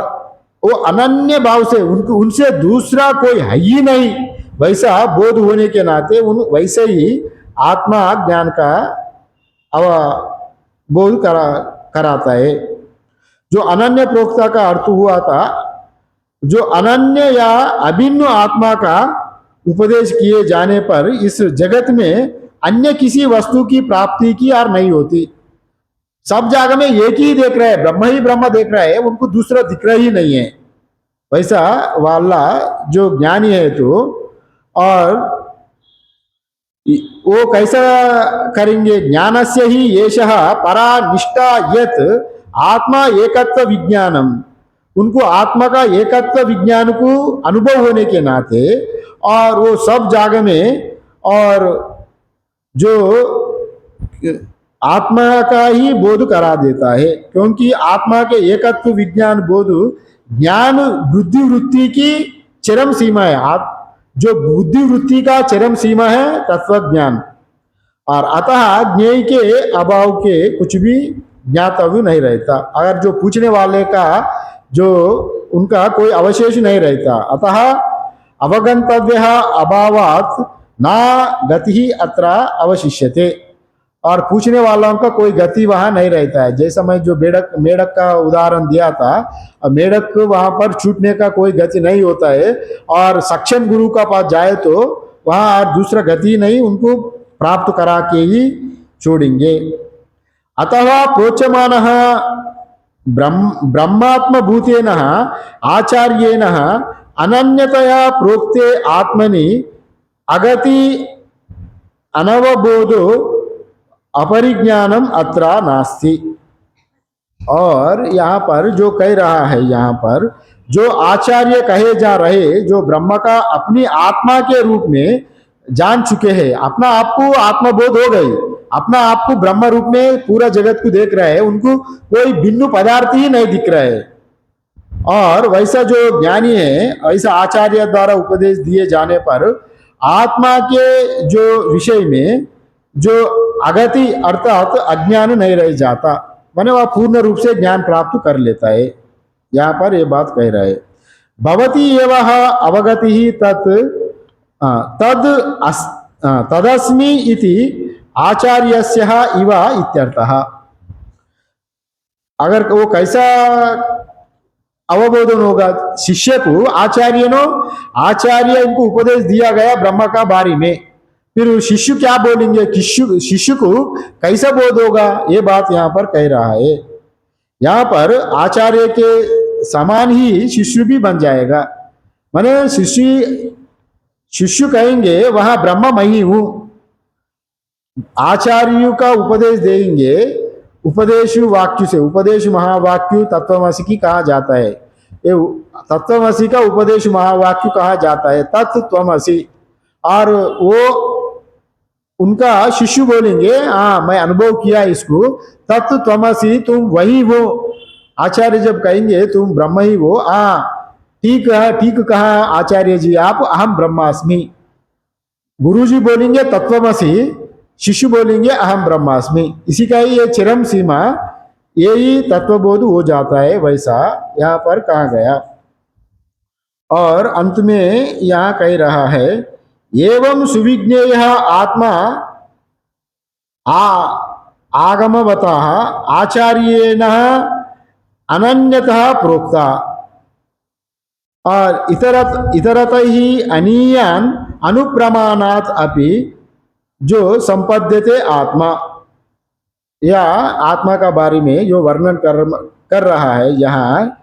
वो अनन्य भाव से उनसे दूसरा कोई है ही नहीं वैसा बोध होने के नाते वैसे ही आत्मा ज्ञान का बोध कराता है। जो अनन्य प्रोक्ता का अर्थ हुआ था, जो अनन्य या अभिन्न आत्मा का उपदेश किए जाने पर इस जगत में अन्य किसी वस्तु की प्राप्ति की और नहीं होती। सब जगह में एक ही देख रहे हैं, ब्रह्म ही ब्रह्म देख रहे हैं, उनको दूसरा दिख रहा ही नहीं है। वैसा वाला जो ज्ञानी है तो, और वो कैसा करेंगे, ज्ञानस्य ही येषः परा निष्ठा यत् आत्मा एकत्व विज्ञानम, उनको आत्मा का एकत्व विज्ञान को अनुभव होने के नाते और वो सब जगह में और जो आत्मा का ही बोध करा देता है, क्योंकि आत्मा के एकत्व विज्ञान बोध ज्ञान बुद्धि वृत्ति की चरम सीमा है। आप जो बुद्धि वृत्ति का चरम सीमा है तत्व ज्ञान, और अतः ज्ञेय के अभाव के कुछ भी ज्ञातव्य नहीं रहता। अगर जो पूछने वाले का जो उनका कोई अवशेष नहीं रहता, अतः अवगंतव्य अभावात् ना गति अत्र अवशिष्यते, और पूछने वालों का कोई गति वहां नहीं रहता है। जैसा मैं जो मेढक का उदाहरण दिया था, मेढक वहां पर छूटने का कोई गति नहीं होता है, और सक्षम गुरु का पास जाए तो वहां और दूसरा गति नहीं, उनको प्राप्त करा के ही छोड़ेंगे। अतः प्रोच्यमानः ब्रह्मात्म भूतेन आचार्येण अनन्यतया प्रोक्ते आत्मनि अगति अनवबोधो अपरिज्ञानम अत्र नास्ति। और यहाँ पर जो कह रहा है, यहाँ पर जो आचार्य कहे जा रहे, जो ब्रह्म का अपनी आत्मा के रूप में जान चुके हैं, अपना आप को आत्मबोध हो गई, अपना आप को ब्रह्म रूप में पूरा जगत को देख रहे हैं, उनको कोई भिन्न पदार्थ ही नहीं दिख रहा है। और वैसा जो ज्ञानी है, ऐसा आचार्य द्वारा उपदेश दिए जाने पर आत्मा के जो विषय में जो अगति अर्थात अज्ञान नहीं रह जाता, माने वह पूर्ण रूप से ज्ञान प्राप्त कर लेता है। यहाँ पर ये बात कह रहे हैं, भवती एवं अवगति ही तदस्मि इति आचार्यस्य इव इत्यर्थः। अगर वो कैसा अवबोधन होगा, शिष्य को आचार्य इनको उपदेश दिया गया ब्रह्म का बारे में, फिर शिष्य क्या बोलेंगे, शिष्य को कैसा बोध होगा, ये बात यहाँ पर कह रहा है। यहाँ पर आचार्य के समान ही शिष्य भी बन जाएगा, माने शिष्य कहेंगे वहां ब्रह्म मैं ही हूं। आचार्य का उपदेश देंगे, उपदेश वाक्य से, उपदेश महावाक्य तत्वमसि की कहा जाता है, ये तत्वमसि का उपदेश महावाक्य कहा जाता है, तत्वमसि। और वो उनका शिष्य बोलेंगे हाँ मैं अनुभव किया इसको, तत्वमसि तुम वही हो। आचार्य जब कहेंगे तुम ब्रह्म ही हो, हाँ ठीक है, ठीक कहा आचार्य जी आप, अहम ब्रह्मास्मि। गुरु जी बोलेंगे तत्वमसि, शिष्य बोलेंगे अहम ब्रह्मास्मि। इसी का ही ये चरम सीमा, यही तत्वबोध हो जाता है, वैसा यहाँ पर कहा गया। और अंत में यहाँ कह रहा है, एवं सुविज्ञेय आत्मा आगमवतः आचार्येण अनन्यतः प्रोक्ता, और इतरत ही अनीयान अनुप्रमाणात अपि जो संपद्यते आत्मा, या आत्मा का बारे में जो वर्णन कर रहा है यहाँ,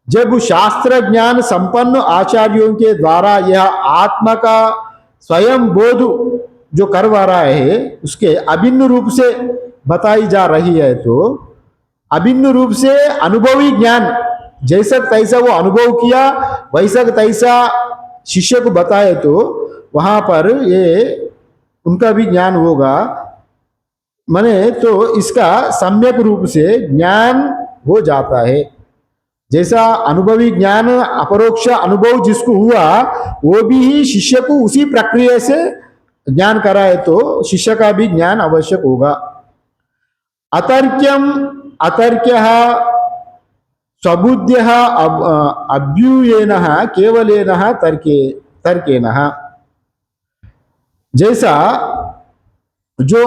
जब शास्त्र ज्ञान संपन्न आचार्यों के द्वारा यह आत्मा का स्वयं बोध जो करवा रहा है उसके अभिन्न रूप से बताई जा रही है, तो अभिन्न रूप से अनुभवी ज्ञान जैसा तैसा वो अनुभव किया वैसा तैसा शिष्य को बताए, तो वहां पर ये उनका भी ज्ञान होगा। माने तो इसका सम्यक रूप से ज्ञान हो जाता है। जैसा अनुभवी ज्ञान अपरोक्ष अनुभव जिसको हुआ वो भी ही शिष्य को उसी प्रक्रिया से ज्ञान कराए, तो शिष्य का भी ज्ञान आवश्यक होगा। अतर्क्यम अतर्क्य स्वबुद्ध्य अभ्यूयेन केवलेन तर्केन। जैसा जो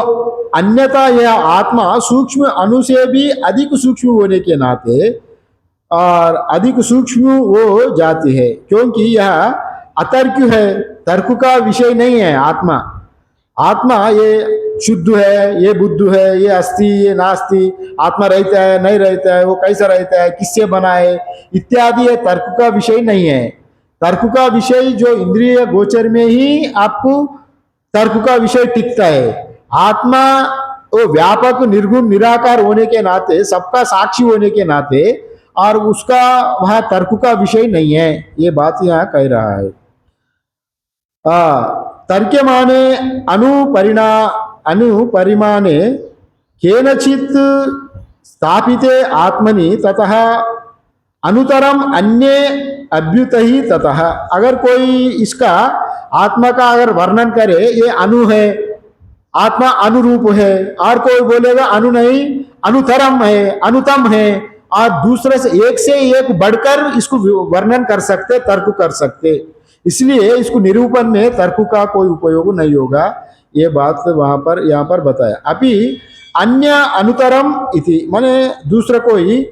अन्यथा यह आत्मा सूक्ष्म अणु से भी अधिक सूक्ष्म होने के नाते और अधिक सूक्ष्म हो जाती है, क्योंकि यह अतर्क है, तर्क का विषय नहीं है। आत्मा आत्मा ये शुद्ध है, ये बुद्ध है, ये अस्ति, ये नास्ति, आत्मा रहता है नहीं रहता है, वो कैसा रहता है, किससे बना है इत्यादि, ये तर्क का विषय नहीं है। तर्क का विषय जो इंद्रिय गोचर में ही आपको तर्क का विषय टिकता है। आत्मा वो व्यापक निर्गुण निराकार होने के नाते, सबका साक्षी होने के नाते, और उसका वह तर्क का विषय नहीं है, ये बात यहाँ कह रहा है। तर्क माने अनुपरिमाणे केनचित स्थापिते आत्मनि ततः अनुतरम अन्य अभ्युतहि ततः। अगर कोई इसका आत्मा का अगर वर्णन करे, ये अनु है, आत्मा अनुरूप है, और कोई बोलेगा अनु नहीं, अनुतरम है, अनुतम है, और दूसरे से एक बढ़कर इसको वर्णन कर सकते, तर्क कर सकते। इसलिए इसको निरूपण में तर्क का कोई उपयोग नहीं होगा, ये बात वहां पर यहाँ पर बताया। अभी अन्य अनुतरम इति माने दूसरा कोई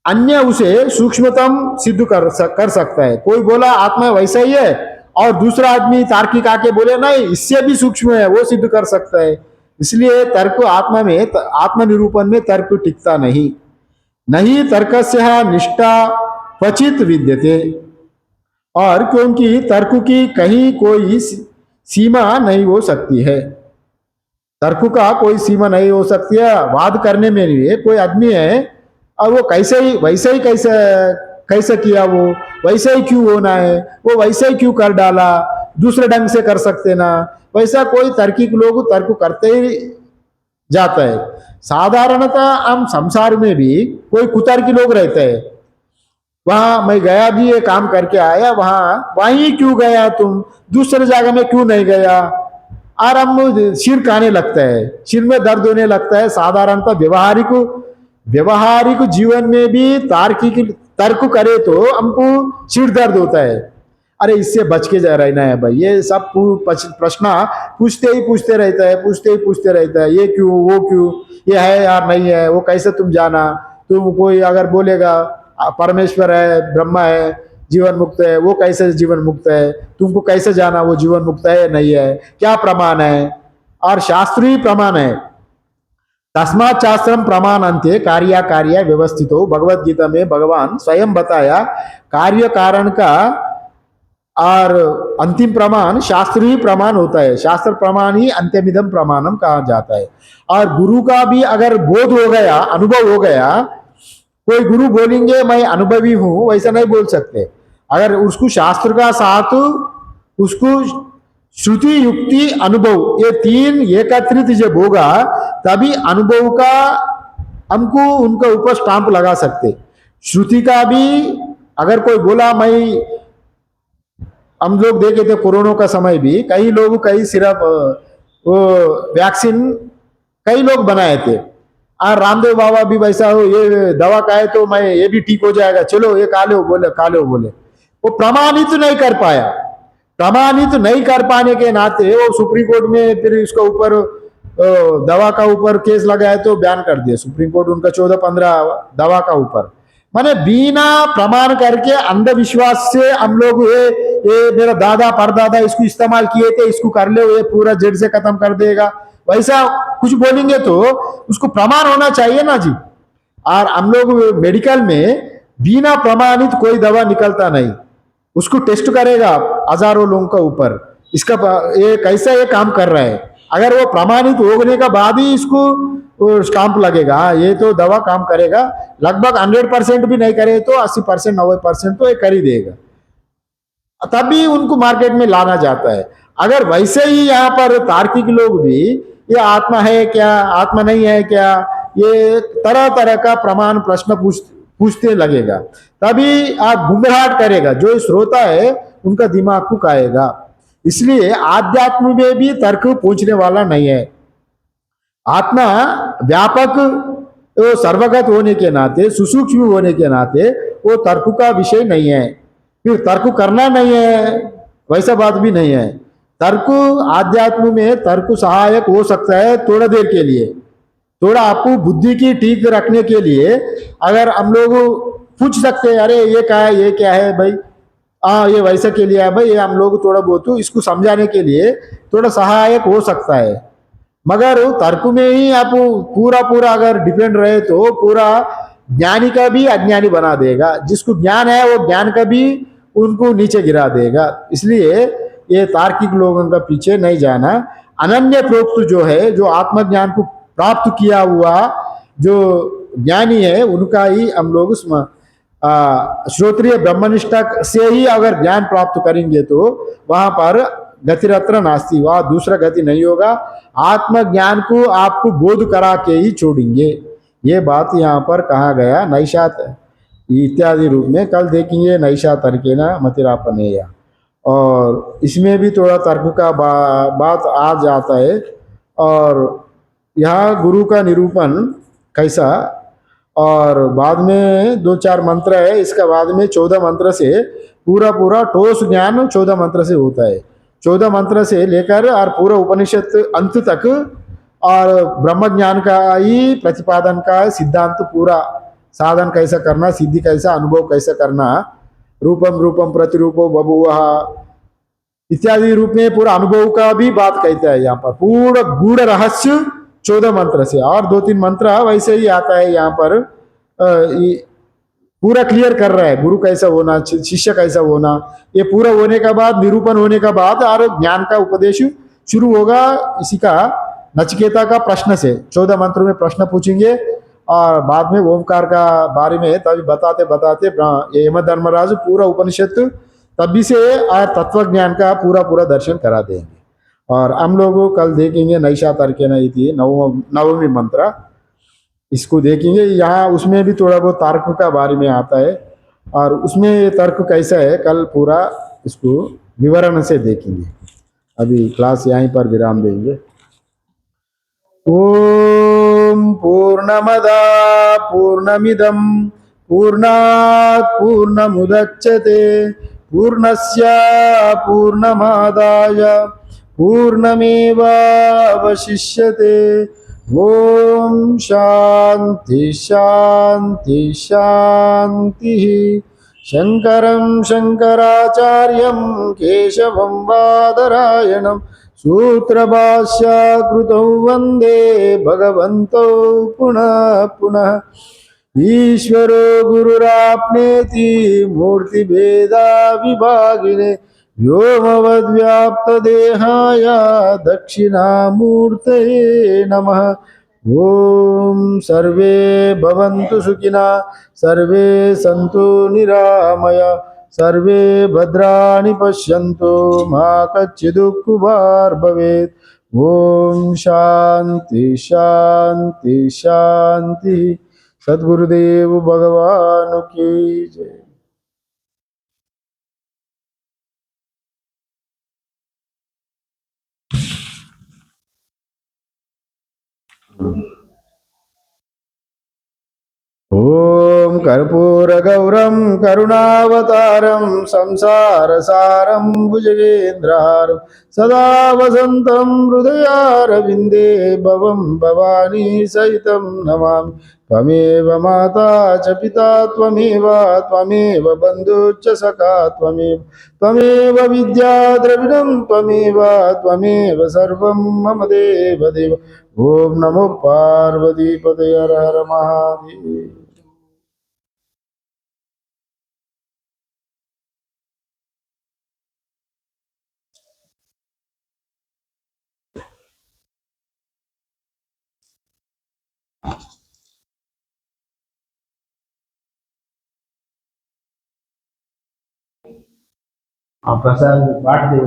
अन्य उसे सूक्ष्मतम सिद्ध कर सकता है। कोई बोला आत्मा वैसा ही है और दूसरा आदमी तार्किक आके बोले नहीं इससे भी सूक्ष्म है, वो सिद्ध कर सकता है। इसलिए तर्क आत्मा में आत्म निरूपण में तर्क टिकता नहीं। नहीं तर्कस्य निष्ठा क्वचित विद्यते, और क्योंकि तर्क की कहीं कोई सीमा नहीं हो सकती है। तर्क का कोई सीमा नहीं हो सकती है। वाद करने में भी कोई आदमी है और वो कैसे ही वैसे ही कैसे किया, वो वैसे ही क्यों होना है, वो वैसे ही क्यों कर डाला, दूसरे ढंग से कर सकते ना, वैसा कोई तार्किक लोग तर्क करते ही जाता है। साधारणतः हम संसार में भी कोई कुतर्की लोग रहते हैं। वहां मैं गया भी ये काम करके आया, वहीं क्यों गया तुम, दूसरे जगह में क्यों नहीं गया, और हम सिर खाने लगता है, सिर में दर्द होने लगता है। साधारणतः व्यवहारिक जीवन में भी तार्किक तर्क करे तो हमको सिर दर्द होता है। अरे इससे बच के जा रहना है भाई, ये सब प्रश्न पूछते रहता है, ये क्यों, वो क्यों, ये है यार नहीं है, वो कैसे तुम जाना, तुम कोई अगर बोलेगा परमेश्वर है, ब्रह्मा है, जीवन मुक्त है, वो कैसे जीवन मुक्त है, तुमको कैसे जाना वो जीवन मुक्त है नहीं है, क्या प्रमाण है, और शास्त्रीय प्रमाण है। तस्मात् शास्त्रम प्रमाण अंत्य कार्य व्यवस्थितो, भगवत गीता में भगवान स्वयं बताया कार्य कारण का, और अंतिम प्रमाण शास्त्रीय प्रमाण होता है। शास्त्र प्रमाण ही अंत्यमिदम प्रमाणम कहा जाता है। और गुरु का भी अगर बोध हो गया, अनुभव हो गया, कोई गुरु बोलेंगे मैं अनुभवी हूं वैसा नहीं बोल सकते। अगर उसको शास्त्र का साथ उसको श्रुति युक्ति अनुभव ये तीन एकत्रित जब होगा तभी अनुभव का हमको उनका ऊपर स्टाम्प लगा सकते। श्रुति का भी अगर कोई बोला, मैं हम लोग देखे थे कोरोना का समय भी कई सिर्फ वो वैक्सीन कई लोग बनाए थे, और रामदेव बाबा भी वैसा हो, ये दवा का है तो मैं ये भी ठीक हो जाएगा, चलो ये काले बोले, वो प्रमाणित नहीं कर पाया। प्रमाणित नहीं कर पाने के नाते वो सुप्रीम कोर्ट में फिर इसका ऊपर दवा का ऊपर केस लगाए तो बैन कर दिया सुप्रीम कोर्ट उनका 14-15 दवा का ऊपर। माने बिना प्रमाण करके अंधविश्वास से हम लोग ये मेरा दादा परदादा इसको इस्तेमाल किए थे, इसको कर ले, ये पूरा जड़ से खत्म कर देगा, वैसा कुछ बोलेंगे तो उसको प्रमाण होना चाहिए ना जी। और हम लोग मेडिकल में बिना प्रमाणित कोई दवा निकलता नहीं। उसको टेस्ट करेगा हजारों लोगों के ऊपर, इसका ये कैसा ये काम कर रहा है। अगर वो प्रमाणित होने का बाद ही इसको स्टाम्प लगेगा, हाँ ये तो दवा काम करेगा। लगभग 100% भी नहीं करे तो 80%, 90% तो ये कर ही देगा, तभी उनको मार्केट में लाना जाता है। अगर वैसे ही यहाँ पर तार्किक लोग भी ये आत्मा है क्या, आत्मा नहीं है क्या, ये तरह तरह का प्रमाण प्रश्न पूछते लगेगा, तभी आप घुंघराहट करेगा, जो श्रोता है उनका दिमाग को खाएगा। इसलिए आध्यात्म में भी तर्क पूछने वाला नहीं है। आत्मा व्यापक तो सर्वगत होने के नाते, सुसूक्ष्म होने के नाते वो तर्क का विषय नहीं है। फिर तर्क करना नहीं है वैसा बात भी नहीं है। तर्क आध्यात्म में तर्क सहायक हो सकता है थोड़ा देर के लिए, थोड़ा आपको बुद्धि की ठीक रखने के लिए। अगर हम लोग पूछ सकते हैं अरे ये क्या है, ये क्या है भाई, हाँ ये वैसा के लिए है भाई, ये हम लोग थोड़ा बहुत इसको समझाने के लिए थोड़ा सहायक हो सकता है। मगर तर्क में ही आप पूरा पूरा अगर डिपेंड रहे तो पूरा ज्ञानी का भी अज्ञानी बना देगा, जिसको ज्ञान है वो ज्ञान का भी उनको नीचे गिरा देगा। इसलिए ये तार्किक लोगों का पीछे नहीं जाना। अनन्य प्रोक्त जो है, जो आत्मज्ञान को प्राप्त किया हुआ जो ज्ञानी है, उनका ही हम लोग श्रोत्रिय ब्रह्मनिष्ठा से ही अगर ज्ञान प्राप्त करेंगे तो वहां पर गतिरत्र नास्ति, वहां दूसरा गति नहीं होगा। आत्मज्ञान को आपको बोध करा के ही छोड़ेंगे। ये बात यहाँ पर कहा गया नैषात इत्यादि रूप में। कल देखेंगे नैषा तर्केन मतिरापनेय, और इसमें भी थोड़ा तर्क का बात आ जाता है। और यहाँ गुरु का निरूपण कैसा, और बाद में 2-4 मंत्र है, इसका बाद में 14 मंत्र से पूरा पूरा ठोस ज्ञान 14 मंत्र से होता है। 14 मंत्र से लेकर और पूरा उपनिषद अंत तक, और ब्रह्म ज्ञान का ही प्रतिपादन का सिद्धांत पूरा, साधन कैसा करना, सिद्धि कैसा, अनुभव कैसा करना, रूपम रूपम प्रतिरूपो बभुवः इत्यादि रूप में पूरा अनुभव का भी बात कहता है यहाँ पर। पूरा गूढ़ रहस्य 14 मंत्र से, और 2-3 मंत्र वैसे ही आता है यहाँ पर। पूरा क्लियर कर रहा है गुरु कैसा होना, शिष्य कैसा होना। ये पूरा होने का बाद, निरूपण होने का बाद और ज्ञान का उपदेश शुरू होगा। इसी का नचिकेता का प्रश्न से 14 मंत्रों में प्रश्न पूछेंगे, और बाद में ओमकार का बारे में तभी बताते बताते ये यम धर्मराज पूरा उपनिषद तभी से और तत्व ज्ञान का पूरा पूरा दर्शन करा देंगे। और हम लोग कल देखेंगे नैषा तर्केन इति नवमी मंत्र, इसको देखेंगे। यहाँ उसमें भी थोड़ा बहुत तर्क का बारे में आता है, और उसमें ये तर्क कैसा है कल पूरा इसको विवरण से देखेंगे। अभी क्लास यहीं पर विराम देंगे। ओम पूर्णमदा पूर्णमिदं पूर्णात् पूर्णमुदच्यते पूर्णस्य पूर्णमादाय पूर्णमेवावशिष्यते। ओम शांति शांति शांति। शंकरं शंकराचार्यं केशवं बादरायणं सूत्रभाष्य कृतौ वंदे भगवन्तौ पुनः पुनः। ईश्वरो गुरुराप्नेति मूर्तिभेदा विभागिने व्योमवद्व्याप्तदेहाय दक्षिणामूर्तये नमः। ओम सर्वे भवन्तु सुखिनः, सर्वे सन्तु निरामया, सर्वे भद्राणि पश्यन्तु मा कश्चित् दुःखभाग् भवेत्। ओम शांति शांति शांति। सद्गुरुदेव भगवान की जय। ओम कर्पूरगौरं करुणावतारं संसारसारं भुजगेन्द्रहारं सदा वसन्तं हृदयारविन्दे भवं भवानी सहितं नमामि। त्वमेव माता च पिता त्वमेव त्वमेव बन्धुश्च सखा त्वमेव त्वमेव विद्या द्रविणं त्वमेव त्वमेव सर्वं मम देवदेव। ओम नमो पार्वती पतये हर हर महादेव। हाँ प्रसाद बांट दे,